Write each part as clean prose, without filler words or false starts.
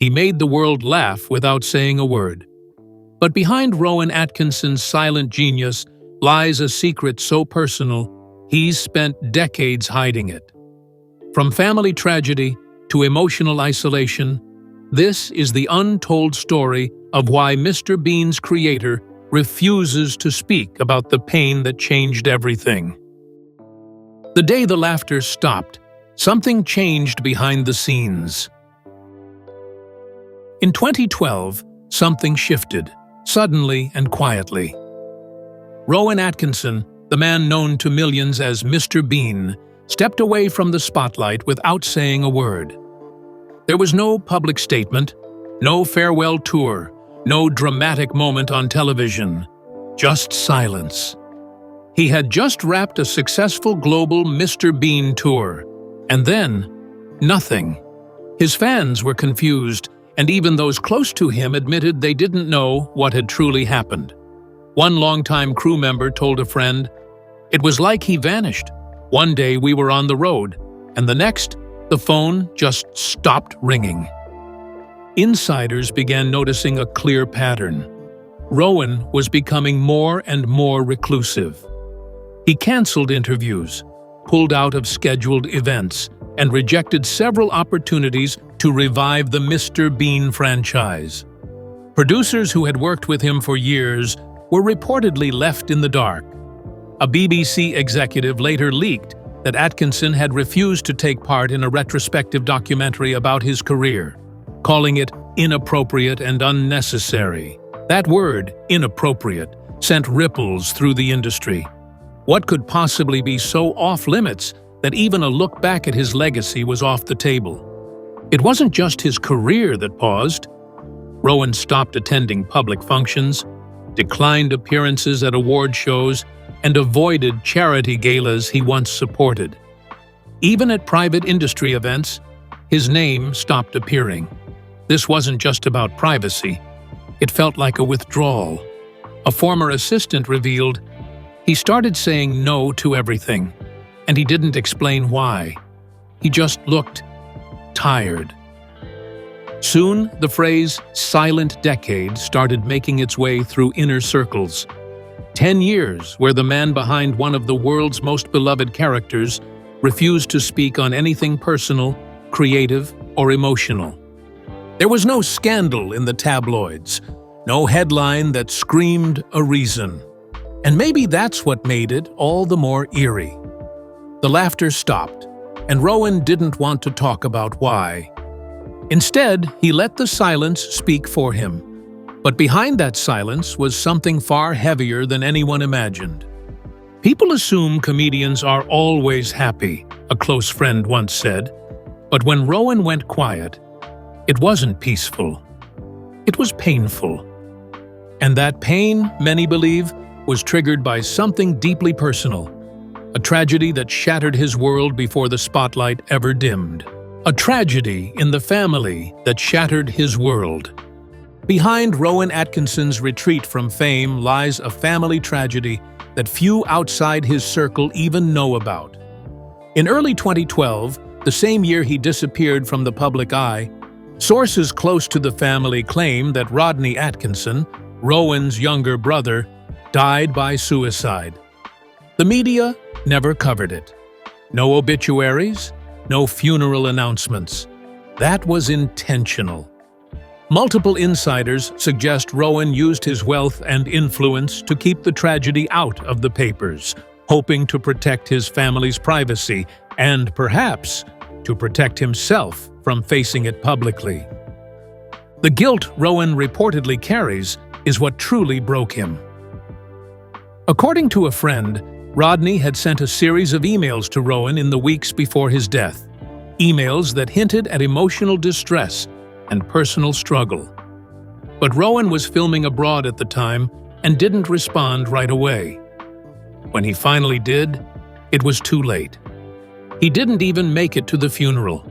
He made the world laugh without saying a word. But behind Rowan Atkinson's silent genius lies a secret so personal, he's spent decades hiding it. From family tragedy to emotional isolation, this is the untold story of why Mr. Bean's creator refuses to speak about the pain that changed everything. The day the laughter stopped, something changed behind the scenes. In 2012, something shifted, suddenly and quietly. Rowan Atkinson, the man known to millions as Mr. Bean, stepped away from the spotlight without saying a word. There was no public statement, no farewell tour, no dramatic moment on television, just silence. He had just wrapped a successful global Mr. Bean tour, and then, nothing. His fans were confused, and even those close to him admitted they didn't know what had truly happened. One longtime crew member told a friend, "It was like he vanished. One day we were on the road, and the next, the phone just stopped ringing." Insiders began noticing a clear pattern. Rowan was becoming more and more reclusive. He canceled interviews, pulled out of scheduled events, and rejected several opportunities to revive the Mr. Bean franchise. Producers who had worked with him for years were reportedly left in the dark. A BBC executive later leaked that Atkinson had refused to take part in a retrospective documentary about his career, calling it inappropriate and unnecessary. That word, inappropriate, sent ripples through the industry. What could possibly be so off-limits that even a look back at his legacy was off the table? It wasn't just his career that paused. Rowan stopped attending public functions, declined appearances at award shows, and avoided charity galas he once supported. Even at private industry events, his name stopped appearing. This wasn't just about privacy. It felt like a withdrawal. A former assistant revealed, "He started saying no to everything, and he didn't explain why. He just looked tired." Soon, the phrase "silent decade" started making its way through inner circles. 10 years where the man behind one of the world's most beloved characters refused to speak on anything personal, creative, or emotional. There was no scandal in the tabloids, no headline that screamed a reason. And maybe that's what made it all the more eerie. The laughter stopped, and Rowan didn't want to talk about why. Instead, he let the silence speak for him. But behind that silence was something far heavier than anyone imagined. "People assume comedians are always happy," a close friend once said. But when Rowan went quiet, it wasn't peaceful. It was painful. And that pain, many believe, was triggered by something deeply personal. A tragedy that shattered his world before the spotlight ever dimmed. A tragedy in the family that shattered his world. Behind Rowan Atkinson's retreat from fame lies a family tragedy that few outside his circle even know about. In early 2012, the same year he disappeared from the public eye, sources close to the family claim that Rodney Atkinson, Rowan's younger brother, died by suicide. The media never covered it. No obituaries, no funeral announcements. That was intentional. Multiple insiders suggest Rowan used his wealth and influence to keep the tragedy out of the papers, hoping to protect his family's privacy and, perhaps, to protect himself from facing it publicly. The guilt Rowan reportedly carries is what truly broke him. According to a friend, Rodney had sent a series of emails to Rowan in the weeks before his death, emails that hinted at emotional distress and personal struggle. But Rowan was filming abroad at the time and didn't respond right away. When he finally did, it was too late. He didn't even make it to the funeral.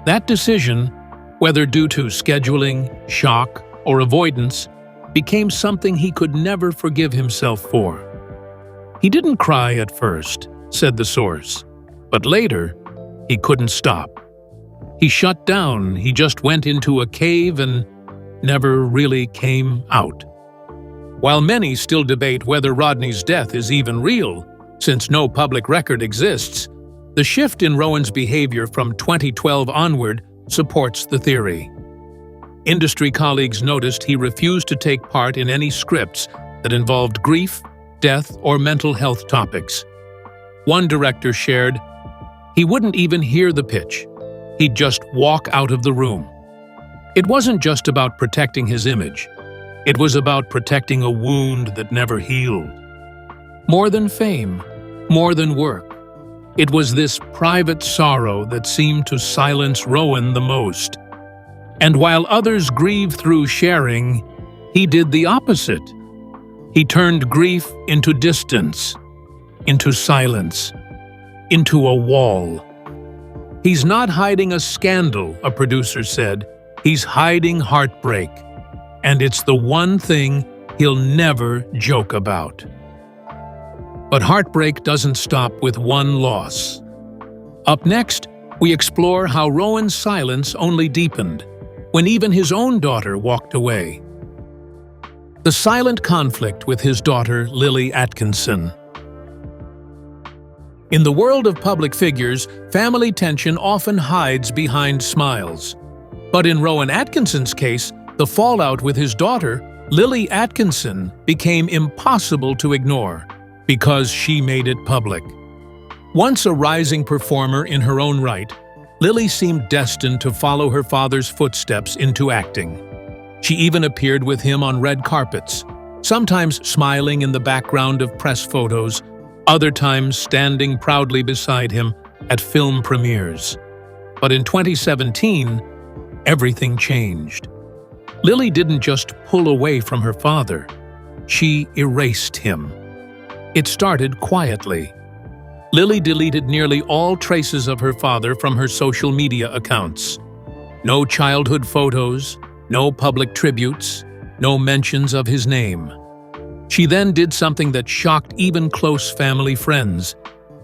That decision, whether due to scheduling, shock, or avoidance, became something he could never forgive himself for. He didn't cry at first, said the source, but later, he couldn't stop. He shut down, he just went into a cave and never really came out. While many still debate whether Rodney's death is even real, since no public record exists, the shift in Rowan's behavior from 2012 onward supports the theory. Industry colleagues noticed he refused to take part in any scripts that involved grief, death, or mental health topics. One director shared, "He wouldn't even hear the pitch. He'd just walk out of the room." It wasn't just about protecting his image. It was about protecting a wound that never healed. More than fame, more than work, it was this private sorrow that seemed to silence Rowan the most. And while others grieve through sharing, he did the opposite. He turned grief into distance, into silence, into a wall. "He's not hiding a scandal," a producer said. "He's hiding heartbreak. And it's the one thing he'll never joke about." But heartbreak doesn't stop with one loss. Up next, we explore how Rowan's silence only deepened when even his own daughter walked away. The silent conflict with his daughter, Lily Atkinson. In the world of public figures, family tension often hides behind smiles. But in Rowan Atkinson's case, the fallout with his daughter, Lily Atkinson, became impossible to ignore because she made it public. Once a rising performer in her own right, Lily seemed destined to follow her father's footsteps into acting. She even appeared with him on red carpets, sometimes smiling in the background of press photos, other times standing proudly beside him at film premieres. But in 2017, everything changed. Lily didn't just pull away from her father, she erased him. It started quietly. Lily deleted nearly all traces of her father from her social media accounts. No childhood photos, no public tributes, no mentions of his name. She then did something that shocked even close family friends.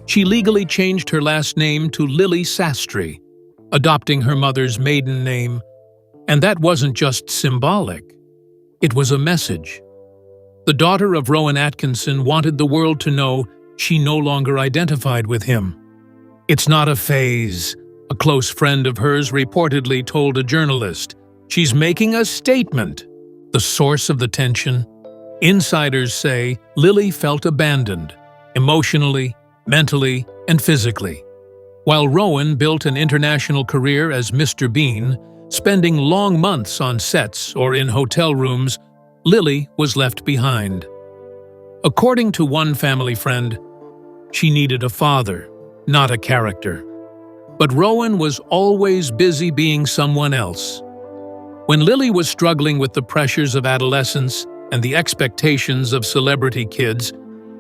She legally changed her last name to Lily Sastry, adopting her mother's maiden name. And that wasn't just symbolic. It was a message. The daughter of Rowan Atkinson wanted the world to know she no longer identified with him. "It's not a phase," a close friend of hers reportedly told a journalist. "She's making a statement." The source of the tension? Insiders say Lily felt abandoned, emotionally, mentally, and physically. While Rowan built an international career as Mr. Bean, spending long months on sets or in hotel rooms, Lily was left behind. According to one family friend, she needed a father, not a character. But Rowan was always busy being someone else. When Lily was struggling with the pressures of adolescence and the expectations of celebrity kids,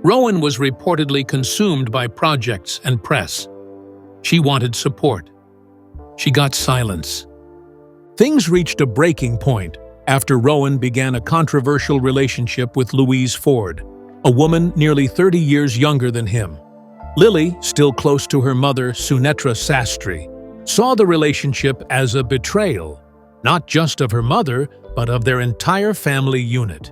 Rowan was reportedly consumed by projects and press. She wanted support. She got silence. Things reached a breaking point after Rowan began a controversial relationship with Louise Ford, a woman nearly 30 years younger than him. Lily, still close to her mother, Sunetra Sastry, saw the relationship as a betrayal, not just of her mother, but of their entire family unit.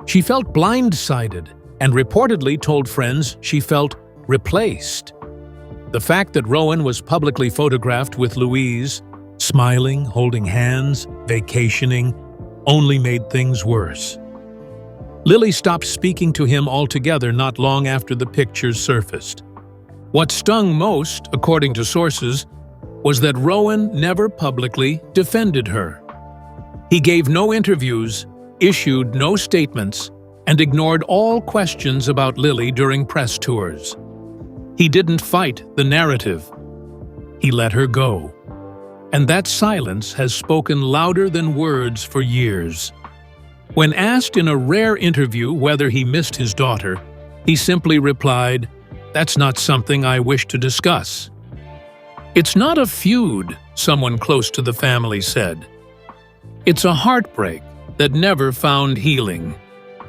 She felt blindsided and reportedly told friends she felt replaced. The fact that Rowan was publicly photographed with Louise, smiling, holding hands, vacationing, only made things worse. Lily stopped speaking to him altogether not long after the pictures surfaced. What stung most, according to sources, was that Rowan never publicly defended her. He gave no interviews, issued no statements, and ignored all questions about Lily during press tours. He didn't fight the narrative. He let her go. And that silence has spoken louder than words for years. When asked in a rare interview whether he missed his daughter, he simply replied, "That's not something I wish to discuss." It's not a feud, someone close to the family said. It's a heartbreak that never found healing.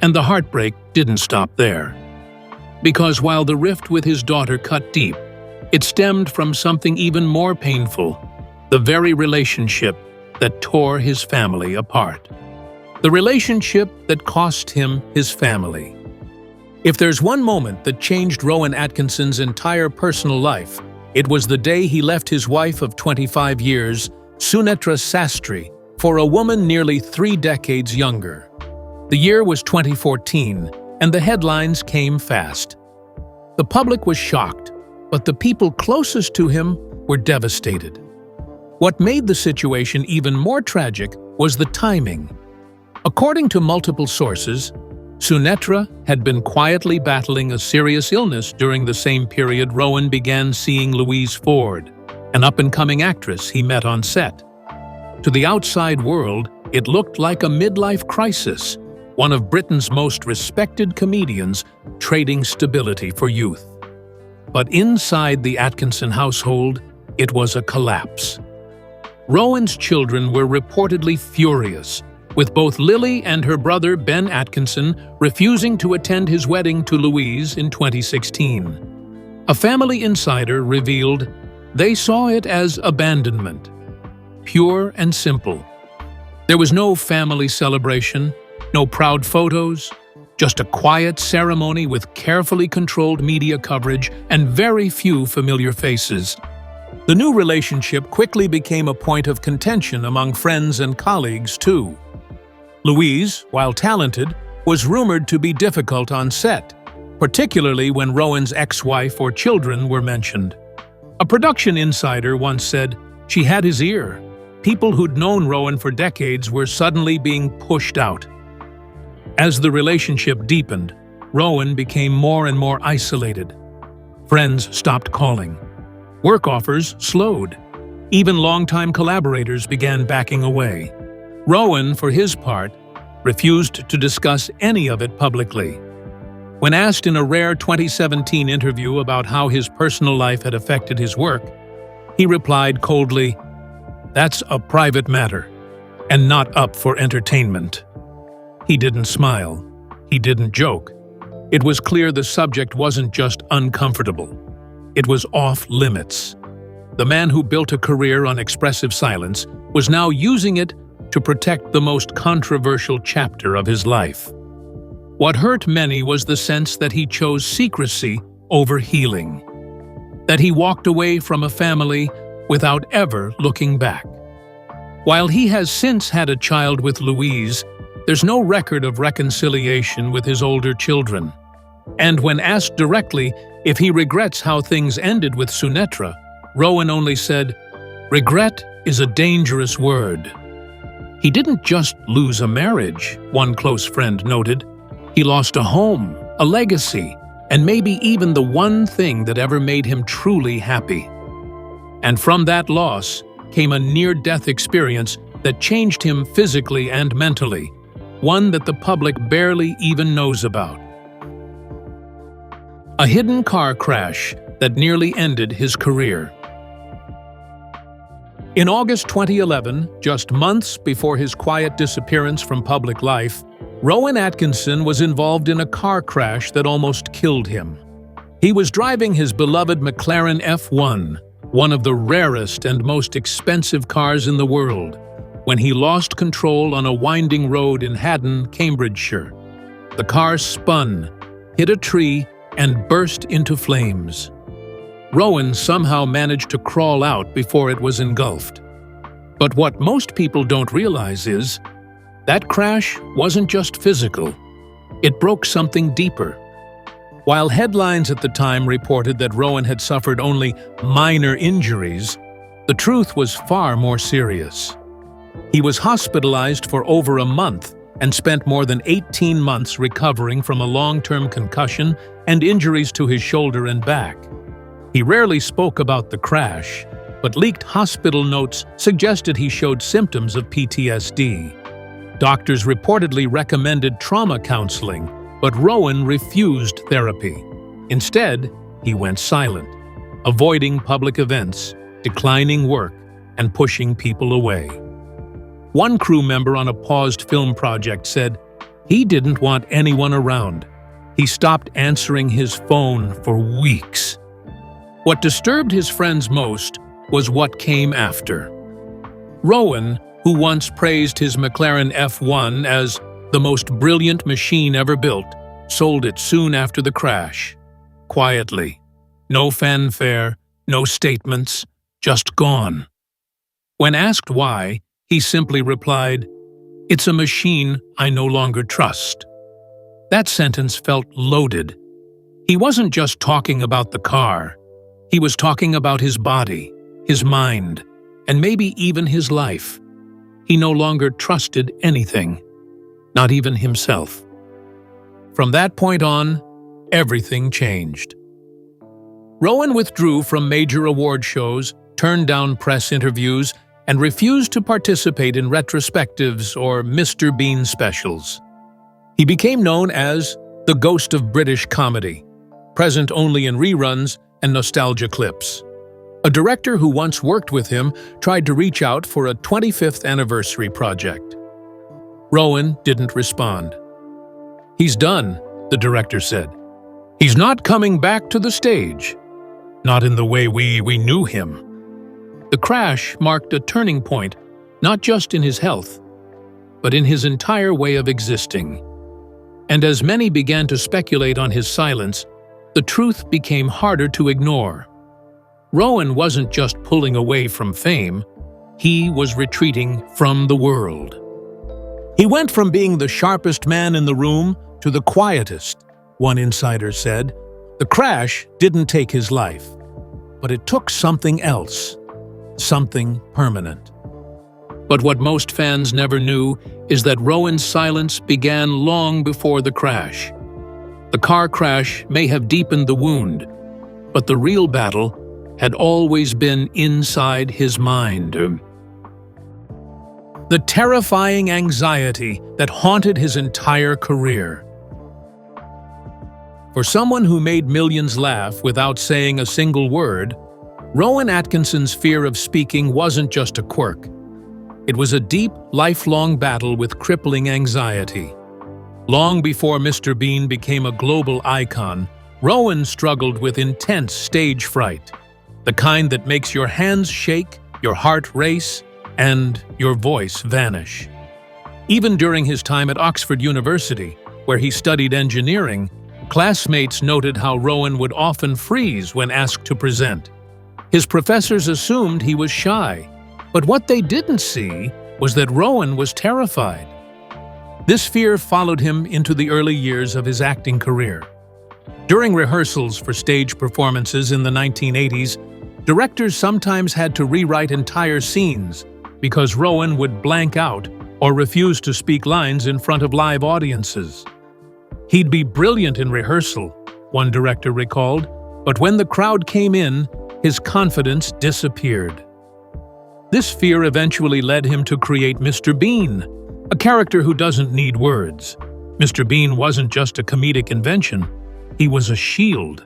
And the heartbreak didn't stop there. Because while the rift with his daughter cut deep, it stemmed from something even more painful: the very relationship that tore his family apart. The relationship that cost him his family. If there's one moment that changed Rowan Atkinson's entire personal life, it was the day he left his wife of 25 years, Sunetra Sastry, for a woman nearly 3 decades younger. The year was 2014, and the headlines came fast. The public was shocked, but the people closest to him were devastated. What made the situation even more tragic was the timing. According to multiple sources, Sunetra had been quietly battling a serious illness during the same period Rowan began seeing Louise Ford, an up-and-coming actress he met on set. To the outside world, it looked like a midlife crisis, one of Britain's most respected comedians trading stability for youth. But inside the Atkinson household, it was a collapse. Rowan's children were reportedly furious, with both Lily and her brother Ben Atkinson refusing to attend his wedding to Louise in 2016. A family insider revealed they saw it as abandonment, pure and simple. There was no family celebration, no proud photos, just a quiet ceremony with carefully controlled media coverage and very few familiar faces. The new relationship quickly became a point of contention among friends and colleagues, too. Louise, while talented, was rumored to be difficult on set, particularly when Rowan's ex-wife or children were mentioned. A production insider once said she had his ear. People who'd known Rowan for decades were suddenly being pushed out. As the relationship deepened, Rowan became more and more isolated. Friends stopped calling. Work offers slowed. Even longtime collaborators began backing away. Rowan, for his part, refused to discuss any of it publicly. When asked in a rare 2017 interview about how his personal life had affected his work, he replied coldly, "That's a private matter, and not up for entertainment." He didn't smile. He didn't joke. It was clear the subject wasn't just uncomfortable. It was off limits. The man who built a career on expressive silence was now using it to protect the most controversial chapter of his life. What hurt many was the sense that he chose secrecy over healing, that he walked away from a family without ever looking back. While he has since had a child with Louise, there's no record of reconciliation with his older children. And when asked directly if he regrets how things ended with Sunetra, Rowan only said, "Regret is a dangerous word." He didn't just lose a marriage, one close friend noted. He lost a home, a legacy, and maybe even the one thing that ever made him truly happy. And from that loss came a near-death experience that changed him physically and mentally, one that the public barely even knows about. A hidden car crash that nearly ended his career. In August 2011, just months before his quiet disappearance from public life, Rowan Atkinson was involved in a car crash that almost killed him. He was driving his beloved McLaren F1, one of the rarest and most expensive cars in the world, when he lost control on a winding road in Haddon, Cambridgeshire. The car spun, hit a tree, and burst into flames. Rowan somehow managed to crawl out before it was engulfed. But what most people don't realize is, that crash wasn't just physical. It broke something deeper. While headlines at the time reported that Rowan had suffered only minor injuries, the truth was far more serious. He was hospitalized for over a month and spent more than 18 months recovering from a long-term concussion and injuries to his shoulder and back. He rarely spoke about the crash, but leaked hospital notes suggested he showed symptoms of PTSD. Doctors reportedly recommended trauma counseling, but Rowan refused therapy. Instead, he went silent, avoiding public events, declining work, and pushing people away. One crew member on a paused film project said he didn't want anyone around. He stopped answering his phone for weeks. What disturbed his friends most was what came after. Rowan, who once praised his McLaren F1 as the most brilliant machine ever built, sold it soon after the crash. Quietly. No fanfare, no statements, just gone. When asked why, he simply replied, "It's a machine I no longer trust." That sentence felt loaded. He wasn't just talking about the car. He was talking about his body, his mind, and maybe even his life. He no longer trusted anything, not even himself. From that point on, everything changed. Rowan withdrew from major award shows, turned down press interviews, and refused to participate in retrospectives or Mr. Bean specials. He became known as the ghost of British comedy, present only in reruns and nostalgia clips. A director who once worked with him tried to reach out for a 25th anniversary project. Rowan didn't respond. "He's done," the director said. "He's not coming back to the stage. Not in the way we knew him." The crash marked a turning point, not just in his health, but in his entire way of existing. And as many began to speculate on his silence, the truth became harder to ignore. Rowan wasn't just pulling away from fame, he was retreating from the world. He went from being the sharpest man in the room to the quietest, one insider said. The crash didn't take his life, but it took something else, something permanent. But what most fans never knew is that Rowan's silence began long before the crash. The car crash may have deepened the wound, but the real battle had always been inside his mind. The terrifying anxiety that haunted his entire career. For someone who made millions laugh without saying a single word, Rowan Atkinson's fear of speaking wasn't just a quirk. It was a deep, lifelong battle with crippling anxiety. Long before Mr. Bean became a global icon, Rowan struggled with intense stage fright, the kind that makes your hands shake, your heart race, and your voice vanish. Even during his time at Oxford University, where he studied engineering, classmates noted how Rowan would often freeze when asked to present. His professors assumed he was shy, but what they didn't see was that Rowan was terrified. This fear followed him into the early years of his acting career. During rehearsals for stage performances in the 1980s, directors sometimes had to rewrite entire scenes because Rowan would blank out or refuse to speak lines in front of live audiences. He'd be brilliant in rehearsal, one director recalled, but when the crowd came in, his confidence disappeared. This fear eventually led him to create Mr. Bean, a character who doesn't need words. Mr. Bean wasn't just a comedic invention, he was a shield.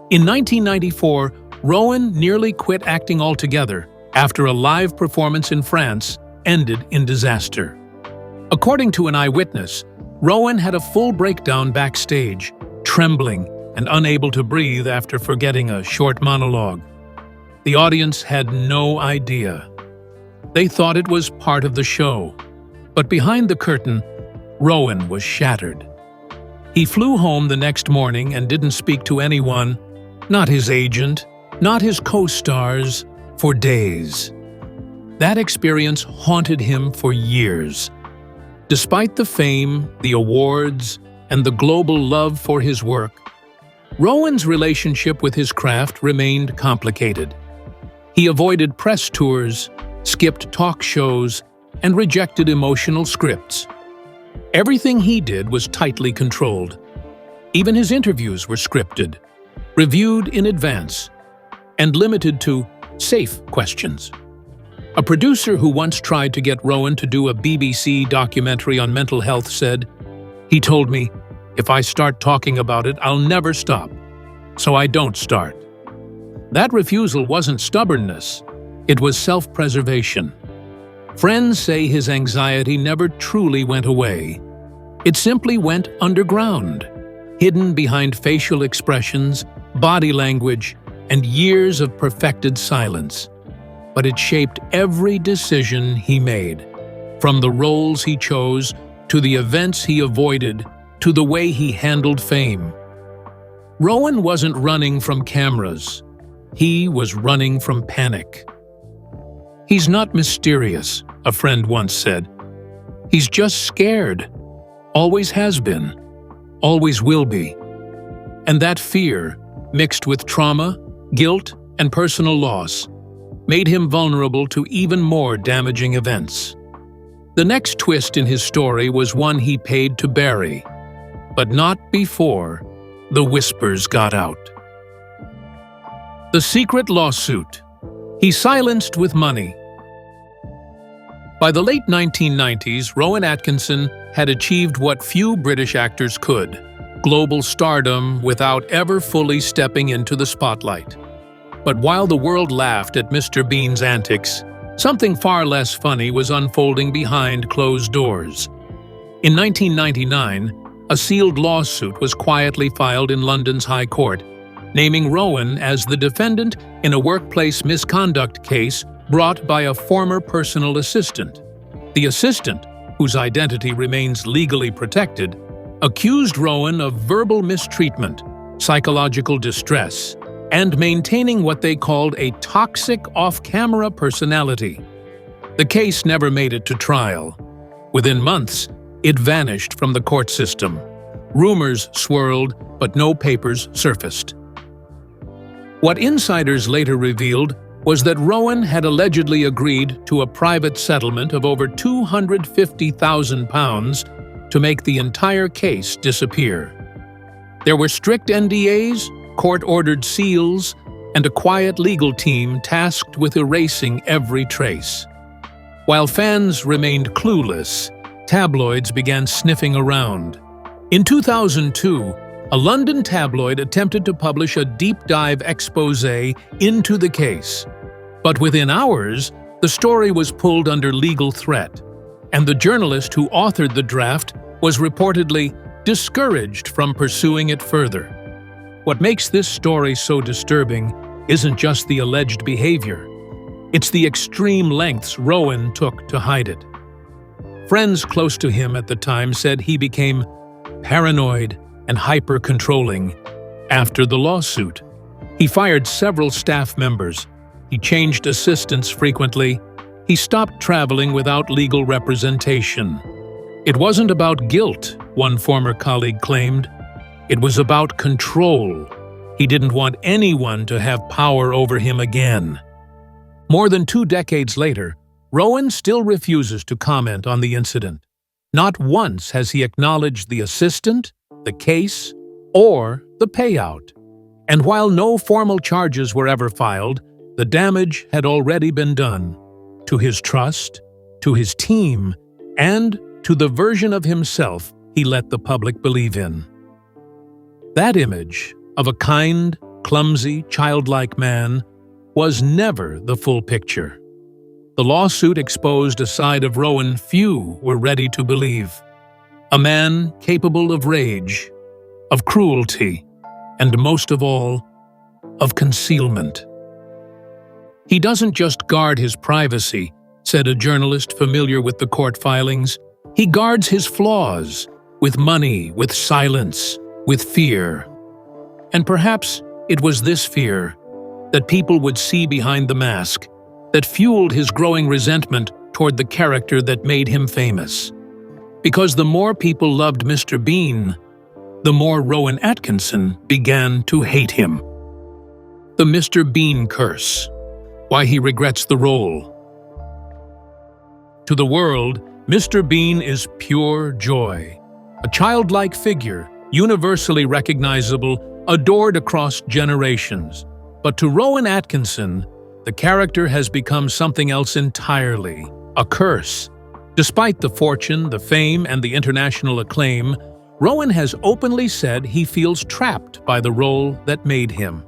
In 1994, Rowan nearly quit acting altogether after a live performance in France ended in disaster. According to an eyewitness, Rowan had a full breakdown backstage, trembling and unable to breathe after forgetting a short monologue. The audience had no idea. They thought it was part of the show. But behind the curtain, Rowan was shattered. He flew home the next morning and didn't speak to anyone, not his agent, not his co-stars, for days. That experience haunted him for years. Despite the fame, the awards, and the global love for his work, Rowan's relationship with his craft remained complicated. He avoided press tours, skipped talk shows, and rejected emotional scripts. Everything he did was tightly controlled. Even his interviews were scripted, reviewed in advance, and limited to safe questions. A producer who once tried to get Rowan to do a BBC documentary on mental health said, "He told me, if I start talking about it, I'll never stop, so I don't start." That refusal wasn't stubbornness, it was self-preservation. Friends say his anxiety never truly went away. It simply went underground, hidden behind facial expressions, body language, and years of perfected silence. but it shaped every decision he made. From the roles he chose, to the events he avoided, to the way he handled fame. Rowan wasn't running from cameras. He was running from panic. "He's not mysterious," a friend once said. "He's just scared. Always has been. Always will be." And that fear, mixed with trauma, guilt, and personal loss, made him vulnerable to even more damaging events. The next twist in his story was one he paid to bury, but not before the whispers got out. The secret lawsuit. He silenced with money. By the late 1990s, Rowan Atkinson had achieved what few British actors could: global stardom without ever fully stepping into the spotlight. But while the world laughed at Mr. Bean's antics, something far less funny was unfolding behind closed doors. In 1999, a sealed lawsuit was quietly filed in London's High Court, naming Rowan as the defendant in a workplace misconduct case brought by a former personal assistant. The assistant, whose identity remains legally protected, accused Rowan of verbal mistreatment, psychological distress, and maintaining what they called a toxic off-camera personality. The case never made it to trial. Within months, it vanished from the court system. Rumors swirled, but no papers surfaced. What insiders later revealed was that Rowan had allegedly agreed to a private settlement of over £250,000 to make the entire case disappear. There were strict NDAs, court-ordered seals, and a quiet legal team tasked with erasing every trace. While fans remained clueless, tabloids began sniffing around. In 2002, a London tabloid attempted to publish a deep-dive exposé into the case. But within hours, the story was pulled under legal threat, and the journalist who authored the draft was reportedly discouraged from pursuing it further. What makes this story so disturbing isn't just the alleged behavior. It's the extreme lengths Rowan took to hide it. Friends close to him at the time said he became paranoid and hyper-controlling after the lawsuit. He fired several staff members. He changed assistants frequently. He stopped traveling without legal representation. It wasn't about guilt, one former colleague claimed. It was about control. He didn't want anyone to have power over him again. More than 2 decades later, Rowan still refuses to comment on the incident. Not once has he acknowledged the assistant, the case, or the payout. And while no formal charges were ever filed, the damage had already been done to his trust, to his team, and to the version of himself he let the public believe in. That image of a kind, clumsy, childlike man was never the full picture. The lawsuit exposed a side of Rowan few were ready to believe. A man capable of rage, of cruelty, and most of all, of concealment. "He doesn't just guard his privacy," said a journalist familiar with the court filings. "He guards his flaws, with money, with silence, with fear." And perhaps it was this fear, that people would see behind the mask, that fueled his growing resentment toward the character that made him famous. Because the more people loved Mr. Bean, the more Rowan Atkinson began to hate him. The Mr. Bean curse. Why he regrets the role. To the world, Mr. Bean is pure joy. A childlike figure, universally recognizable, adored across generations. But to Rowan Atkinson, the character has become something else entirely, a curse. Despite the fortune, the fame, and the international acclaim, Rowan has openly said he feels trapped by the role that made him.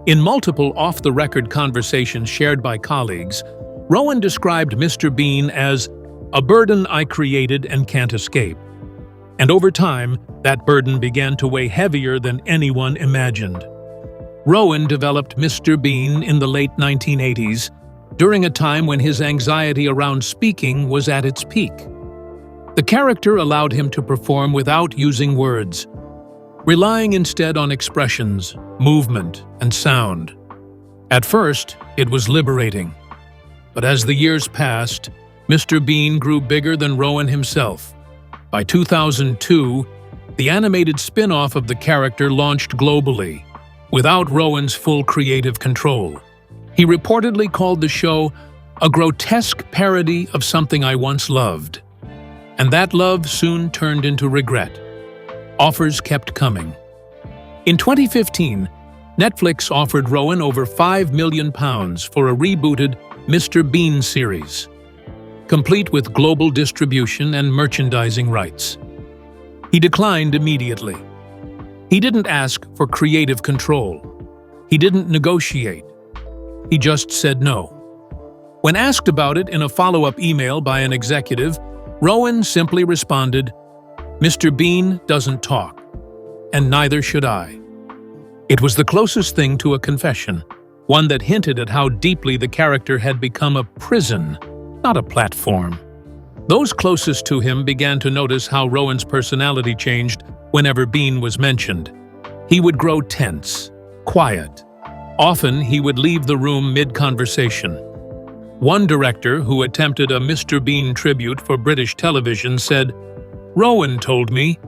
In multiple off-the-record conversations shared by colleagues, Rowan described Mr. Bean as a burden I created and can't escape. And over time, that burden began to weigh heavier than anyone imagined. Rowan developed Mr. Bean in the late 1980s, during a time when his anxiety around speaking was at its peak. The character allowed him to perform without using words, relying instead on expressions, movement, and sound. At first, it was liberating. But as the years passed, Mr. Bean grew bigger than Rowan himself. By 2002, the animated spin-off of the character launched globally, without Rowan's full creative control. He reportedly called the show a grotesque parody of something I once loved. And that love soon turned into regret. Offers kept coming. In 2015, Netflix offered Rowan over £5 million for a rebooted Mr. Bean series, complete with global distribution and merchandising rights. He declined immediately. He didn't ask for creative control. He didn't negotiate. He just said no. When asked about it in a follow-up email by an executive, Rowan simply responded, "Mr. Bean doesn't talk, and neither should I." It was the closest thing to a confession, one that hinted at how deeply the character had become a prison, not a platform. Those closest to him began to notice how Rowan's personality changed whenever Bean was mentioned. He would grow tense, quiet. Often he would leave the room mid-conversation. One director who attempted a Mr. Bean tribute for British television said, "Rowan told me,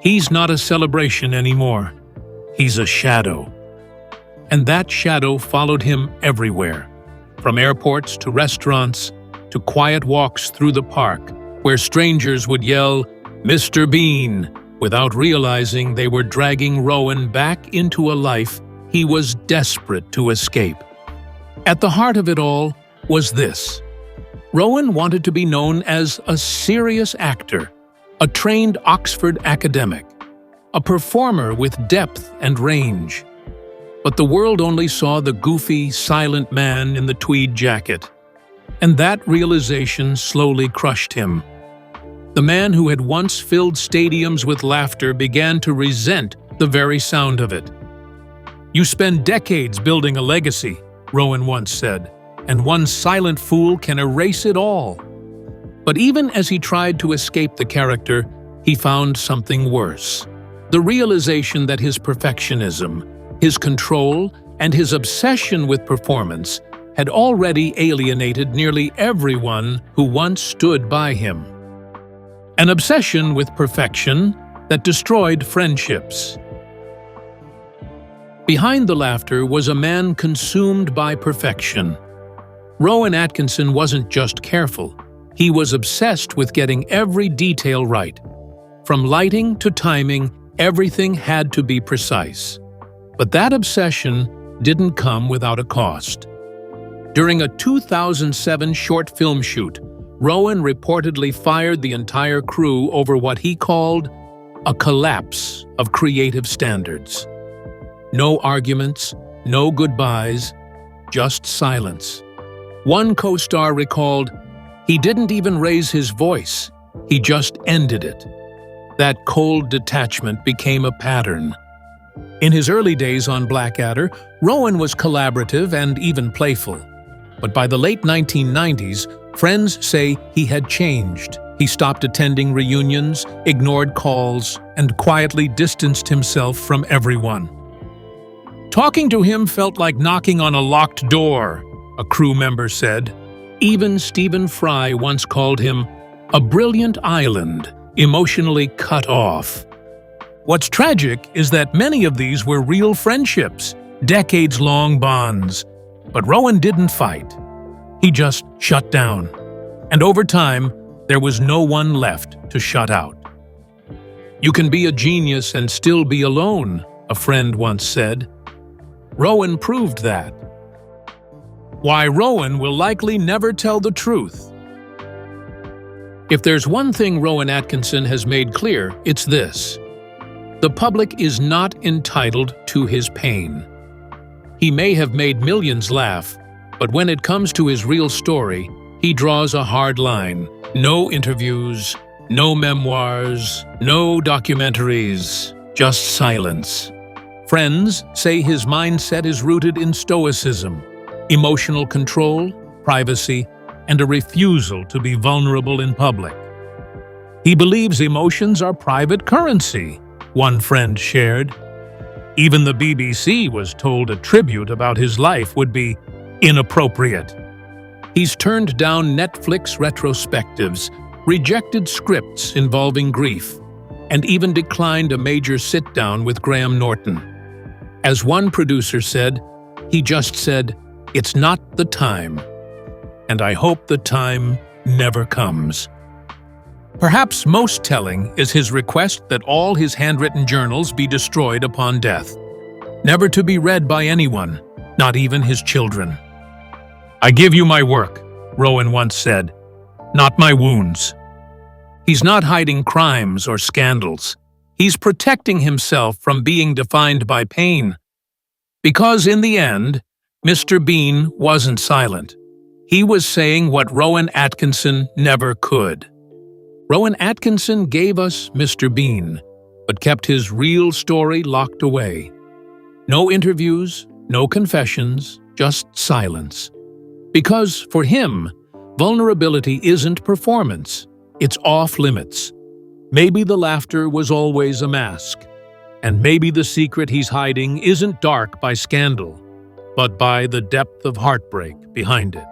he's not a celebration anymore. He's a shadow." And that shadow followed him everywhere, from airports to restaurants to quiet walks through the park, where strangers would yell, "Mr. Bean," without realizing they were dragging Rowan back into a life he was desperate to escape. At the heart of it all was this: Rowan wanted to be known as a serious actor, a trained Oxford academic, a performer with depth and range. But the world only saw the goofy, silent man in the tweed jacket. And that realization slowly crushed him. The man who had once filled stadiums with laughter began to resent the very sound of it. "You spend decades building a legacy," Rowan once said, "and one silent fool can erase it all." But even as he tried to escape the character, he found something worse. The realization that his perfectionism, his control, and his obsession with performance had already alienated nearly everyone who once stood by him. An obsession with perfection that destroyed friendships. Behind the laughter was a man consumed by perfection. Rowan Atkinson wasn't just careful. He was obsessed with getting every detail right. From lighting to timing, everything had to be precise. But that obsession didn't come without a cost. During a 2007 short film shoot, Rowan reportedly fired the entire crew over what he called a collapse of creative standards. No arguments, no goodbyes, just silence. One co-star recalled, "He didn't even raise his voice, he just ended it." That cold detachment became a pattern. In his early days on Blackadder, Rowan was collaborative and even playful. But by the late 1990s, friends say he had changed. He stopped attending reunions, ignored calls, and quietly distanced himself from everyone. "Talking to him felt like knocking on a locked door," a crew member said. Even Stephen Fry once called him a brilliant island, emotionally cut off. What's tragic is that many of these were real friendships, decades-long bonds. But Rowan didn't fight. He just shut down. And over time, there was no one left to shut out. "You can be a genius and still be alone," a friend once said. Rowan proved that. Why Rowan will likely never tell the truth. If there's one thing Rowan Atkinson has made clear, it's this: the public is not entitled to his pain. He may have made millions laugh, but when it comes to his real story, he draws a hard line. No interviews, no memoirs, no documentaries, just silence. Friends say his mindset is rooted in stoicism, emotional control, privacy and a refusal to be vulnerable in public. He believes emotions are private currency, one friend shared. Even the BBC was told a tribute about his life would be inappropriate. He's turned down Netflix retrospectives, rejected scripts involving grief, and even declined a major sit-down with Graham Norton. As one producer said, he just said, "It's not the time, and I hope the time never comes." Perhaps most telling is his request that all his handwritten journals be destroyed upon death, never to be read by anyone, not even his children. "I give you my work," Rowan once said, "not my wounds." He's not hiding crimes or scandals. He's protecting himself from being defined by pain. Because in the end, Mr. Bean wasn't silent. He was saying what Rowan Atkinson never could. Rowan Atkinson gave us Mr. Bean, but kept his real story locked away. No interviews, no confessions, just silence. Because for him, vulnerability isn't performance, it's off limits. Maybe the laughter was always a mask, and maybe the secret he's hiding isn't dark by scandal, but by the depth of heartbreak behind it.